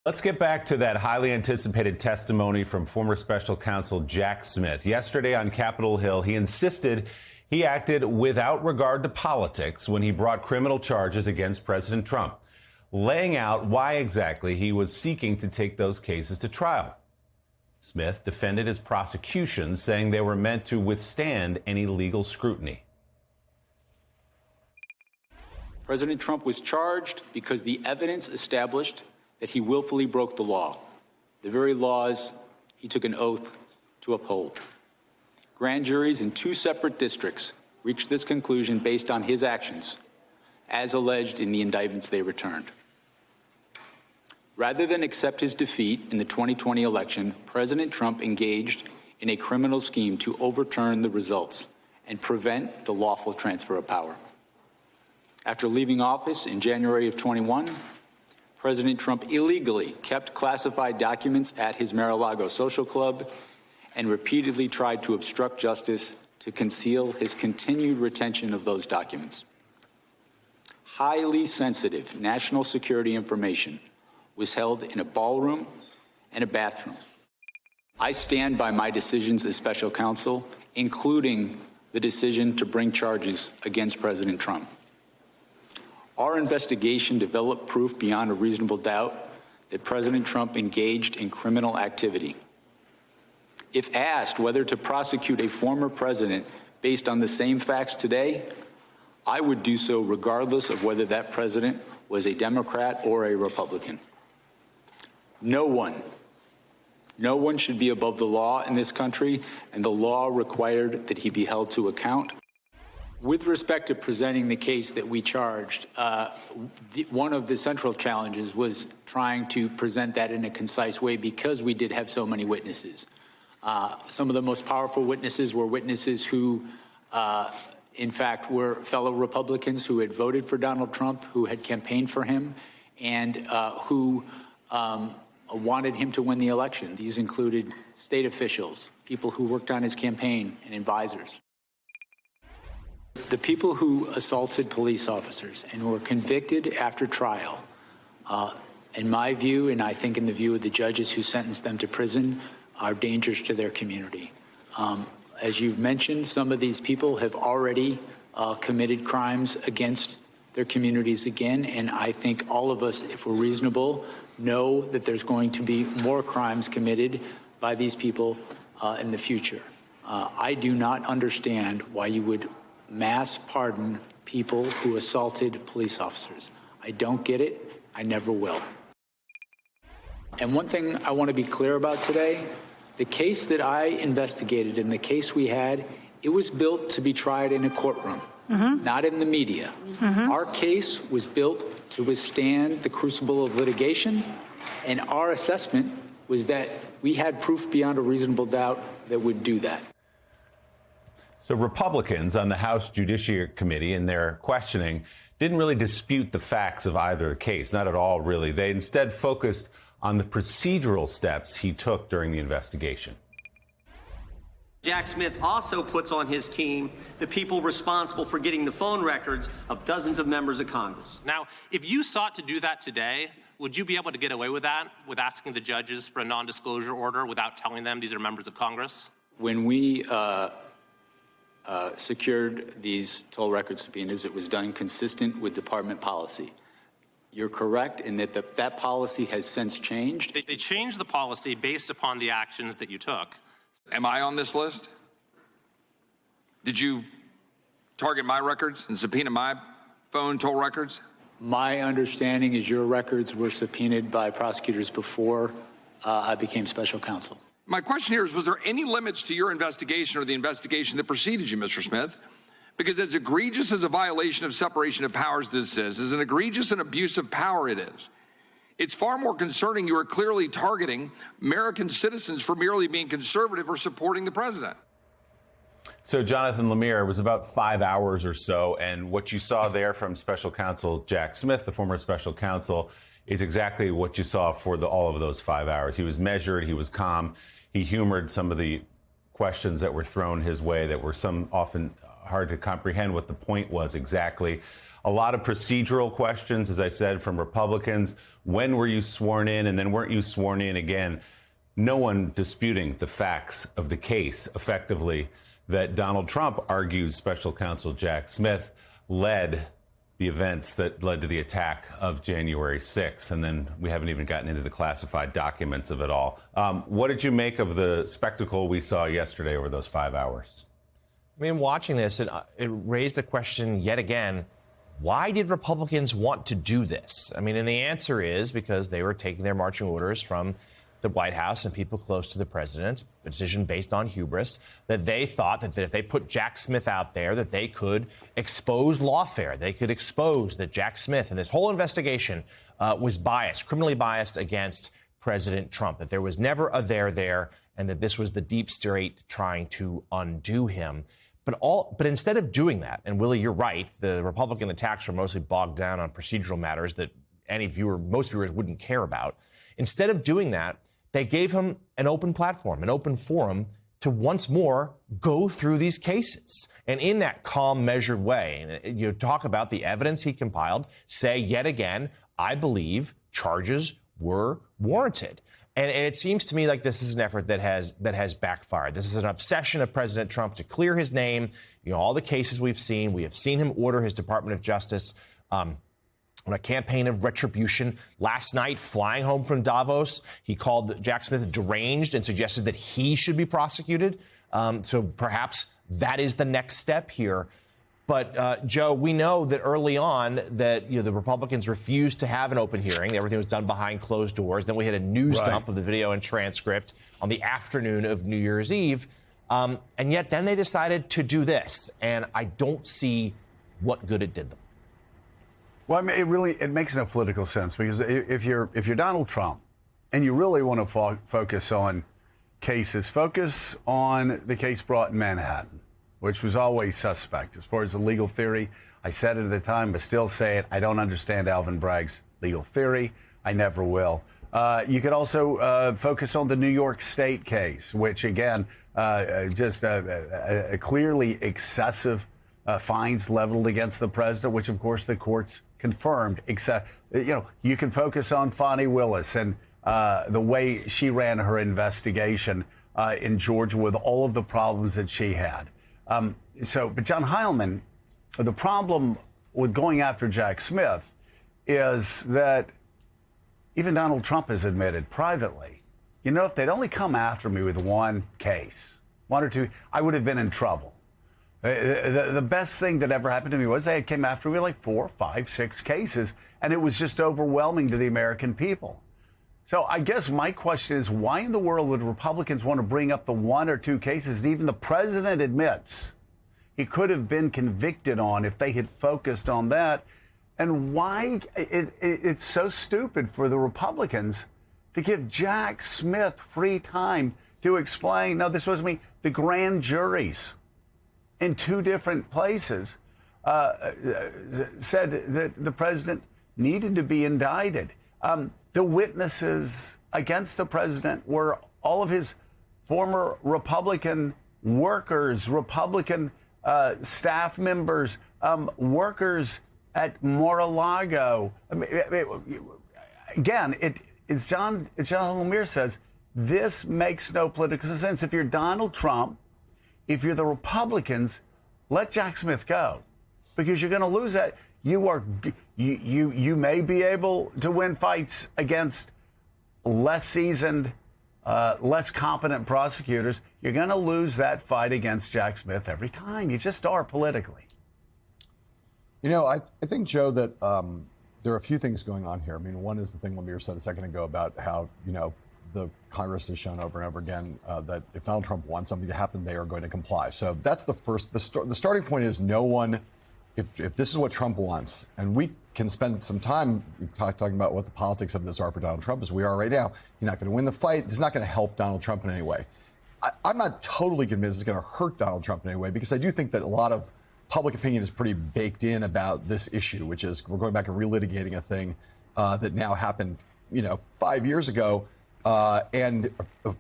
Let's get back to that highly anticipated testimony from former special counsel Jack Smith. Yesterday on Capitol Hill, he insisted he acted without regard to politics when he brought criminal charges against President Trump, laying out why exactly he was seeking to take those cases to trial. Smith defended his prosecutions, saying they were meant to withstand any legal scrutiny. President Trump was charged because the evidence established that he willfully broke the law, the very laws he took an oath to uphold. Grand juries in 2 separate districts reached this conclusion based on his actions, as alleged in the indictments they returned. Rather than accept his defeat in the 2020 election, President Trump engaged in a criminal scheme to overturn the results and prevent the lawful transfer of power. After leaving office in January of 21, President Trump illegally kept classified documents at his Mar-a-Lago social club and repeatedly tried to obstruct justice to conceal his continued retention of those documents. Highly sensitive national security information was held in a ballroom and a bathroom. I stand by my decisions as special counsel, including the decision to bring charges against President Trump. Our investigation developed proof beyond a reasonable doubt that President Trump engaged in criminal activity. If asked whether to prosecute a former president based on the same facts today, I would do so regardless of whether that president was a Democrat or a Republican. No one should be above the law in this country, and the law required that he be held to account. With respect to presenting the case that we charged, one of the central challenges was trying to present that in a concise way because we did have so many witnesses. Some of the most powerful witnesses were witnesses who, in fact, were fellow Republicans who had voted for Donald Trump, who had campaigned for him, and who wanted him to win the election. These included state officials, people who worked on his campaign, and advisors. The people who assaulted police officers and were convicted after trial, in my view, and I think in the view of the judges who sentenced them to prison, are dangers to their community. As you've mentioned, some of these people have already committed crimes against their communities again, and I think all of us, if we're reasonable, know that there's going to be more crimes committed by these people in the future. I do not understand why you would mass pardon people who assaulted police officers. I don't get it. I never will. And one thing I want to be clear about today, the case that I investigated and the case we had, it was built to be tried in a courtroom, not in the media. Our case was built to withstand the crucible of litigation, and our assessment was that we had proof beyond a reasonable doubt that would do that. So Republicans on the House Judiciary Committee in their questioning didn't really dispute the facts of either case, not at all, really. They instead focused on the procedural steps he took during the investigation. Jack Smith also puts on his team the people responsible for getting the phone records of dozens of members of Congress. Now, if you sought to do that today, would you be able to get away with that, with asking the judges for a non-disclosure order without telling them these are members of Congress? When we secured these toll record subpoenas, it was done consistent with department policy. You're correct in that that policy has since changed. They changed the policy based upon the actions that you took. Am I on this list? Did you target my records and subpoena my phone toll records? My understanding is your records were subpoenaed by prosecutors before I became special counsel. My question here is, was there any limits to your investigation or the investigation that preceded you, Mr. Smith? Because as egregious as a violation of separation of powers this is, as an egregious and abuse of power it is, it's far more concerning you are clearly targeting American citizens for merely being conservative or supporting the president. So, Jonathan Lemire, it was about 5 hours or so, and what you saw there from special counsel Jack Smith, the former special counsel, is exactly what you saw for all of those 5 hours. He was measured, he was calm, he humored some of the questions that were thrown his way that were some often hard to comprehend what the point was exactly. A lot of procedural questions, as I said, from Republicans. When were you sworn in? And then weren't you sworn in again? No one disputing the facts of the case, effectively, that Donald Trump argues special counsel Jack Smith led the events that led to the attack of January 6th. And then we haven't even gotten into the classified documents of it all. What did you make of the spectacle we saw yesterday over those 5 hours? I mean, watching this, it raised a question yet again. Why did Republicans want to do this? I mean, and the answer is because they were taking their marching orders from the White House and people close to the president, a decision based on hubris, that they thought that if they put Jack Smith out there, that they could expose lawfare. They could expose that Jack Smith and this whole investigation was biased, criminally biased against President Trump, that there was never a there, and that this was the deep state trying to undo him. But instead of doing that, and Willie, you're right, the Republican attacks were mostly bogged down on procedural matters that most viewers wouldn't care about. Instead of doing that, they gave him an open platform, an open forum to once more go through these cases. And in that calm, measured way, and you talk about the evidence he compiled, say yet again, I believe charges were warranted. And it seems to me like this is an effort that has backfired. This is an obsession of President Trump to clear his name. You know, all the cases we have seen him order his Department of Justice on a campaign of retribution. Last night, flying home from Davos, he called Jack Smith deranged and suggested that he should be prosecuted. So perhaps that is the next step here. But, Joe, we know that early on that the Republicans refused to have an open hearing. Everything was done behind closed doors. Then we had a news dump of the video and transcript on the afternoon of New Year's Eve. And yet then they decided to do this. And I don't see what good it did them. Well, I mean, it makes no political sense, because if you're Donald Trump and you really want to focus on cases, focus on the case brought in Manhattan, which was always suspect. As far as the legal theory, I said it at the time, but still say it. I don't understand Alvin Bragg's legal theory. I never will. You could also focus on the New York State case, which, again, just clearly excessive fines leveled against the president, which, of course, the courts confirmed. Except, you can focus on Fani Willis and the way she ran her investigation in Georgia with all of the problems that she had. But John Heilemann, the problem with going after Jack Smith is that even Donald Trump has admitted privately, if they'd only come after me with one case, one or two, I would have been in trouble. The best thing that ever happened to me was they came after me like 4, 5, 6 cases, and it was just overwhelming to the American people. So I guess my question is, why in the world would Republicans want to bring up the 1 or 2 cases that even the president admits he could have been convicted on if they had focused on that? And why it's so stupid for the Republicans to give Jack Smith free time to explain, no, this wasn't me. The grand juries in 2 different places said that the president needed to be indicted. The witnesses against the president were all of his former Republican workers, Republican staff members, workers at Mar-a-Lago. Again, as John Lemire says, this makes no political sense. If you're Donald Trump, if you're the Republicans, let Jack Smith go, because you're going to lose that. You may be able to win fights against less seasoned, less competent prosecutors. You're going to lose that fight against Jack Smith every time. You just are politically. I think, Joe, that there are a few things going on here. I mean, one is the thing Lemire said a second ago about how, the Congress has shown over and over again that if Donald Trump wants something to happen, they are going to comply. So that's the first. The starting point is no one. If this is what Trump wants, and we can spend some time talking about what the politics of this are for Donald Trump, as we are right now, you're not going to win the fight. It's not going to help Donald Trump in any way. I'm not totally convinced it's going to hurt Donald Trump in any way, because I do think that a lot of public opinion is pretty baked in about this issue, which is we're going back and relitigating a thing that now happened, 5 years ago and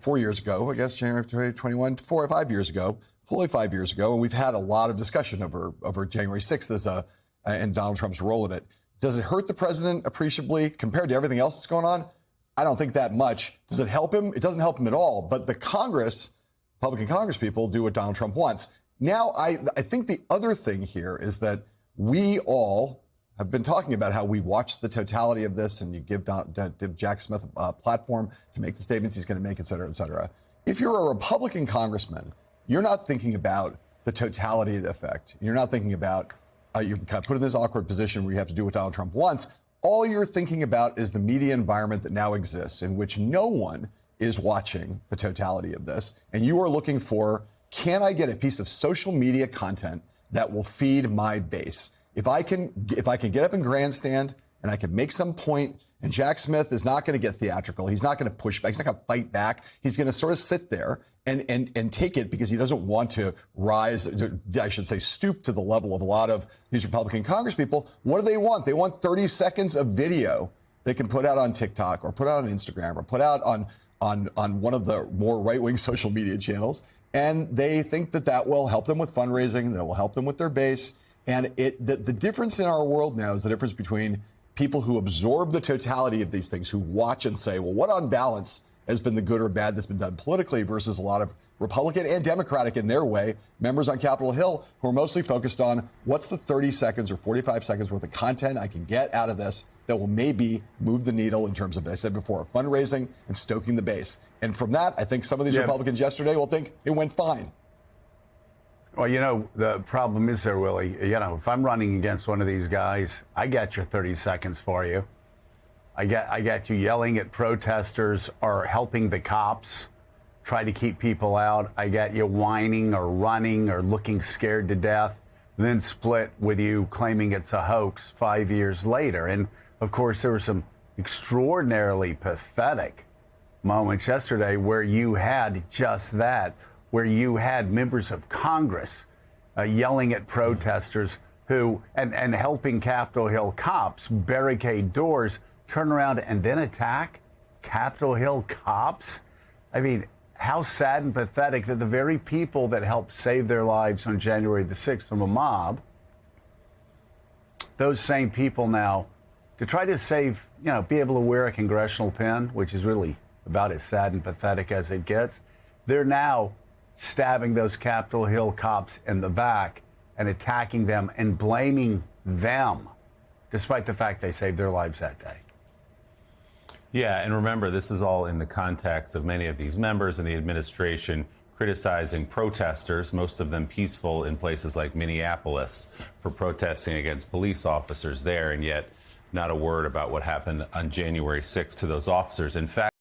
4 years ago, I guess, January of 2021, 4 or 5 years ago. fully 5 years ago, and we've had a lot of discussion over January 6th and Donald Trump's role in it. Does it hurt the president appreciably compared to everything else that's going on? I don't think that much. Does it help him? It doesn't help him at all. But the Republican Congress people do what Donald Trump wants. Now, I think the other thing here is that we all have been talking about how we watch the totality of this, and you give Jack Smith a platform to make the statements he's going to make, et cetera, et cetera. If you're a Republican congressman, you're not thinking about the totality of the effect. You're not thinking about you're kind of put in this awkward position where you have to do what Donald Trump wants. All you're thinking about is the media environment that now exists in which no one is watching the totality of this. And you are looking for, can I get a piece of social media content that will feed my base? If I can get up and grandstand and I can make some point, and Jack Smith is not going to get theatrical. He's not going to push back. He's not going to fight back. He's going to sort of sit there and take it because he doesn't want to rise, I should say, stoop to the level of a lot of these Republican congresspeople. What do they want? They want 30 seconds of video they can put out on TikTok or put out on Instagram or put out on one of the more right-wing social media channels. And they think that will help them with fundraising, that will help them with their base. And the difference in our world now is the difference between people who absorb the totality of these things, who watch and say, well, what on balance has been the good or bad that's been done politically, versus a lot of Republican and Democratic in their way members on Capitol Hill who are mostly focused on what's the 30 seconds or 45 seconds worth of content I can get out of this that will maybe move the needle in terms of, as I said before, fundraising and stoking the base. And from that, I think some of these Republicans yesterday will think it went fine. Well, the problem is there, Willie. If I'm running against one of these guys, I got your 30 seconds for you. I got you yelling at protesters or helping the cops try to keep people out. I got you whining or running or looking scared to death, then split with you claiming it's a hoax 5 years later. And, of course, there were some extraordinarily pathetic moments yesterday where you had just that, where you had members of Congress yelling at protesters who, and helping Capitol Hill cops barricade doors, turn around and then attack Capitol Hill cops. I mean, how sad and pathetic that the very people that helped save their lives on January the 6th from a mob, those same people now, to try to save, be able to wear a congressional pin, which is really about as sad and pathetic as it gets, they're now stabbing those Capitol Hill cops in the back and attacking them and blaming them, despite the fact they saved their lives that day. Yeah, and remember, this is all in the context of many of these members and the administration criticizing protesters, most of them peaceful in places like Minneapolis, for protesting against police officers there, and yet not a word about what happened on January 6th to those officers. In fact,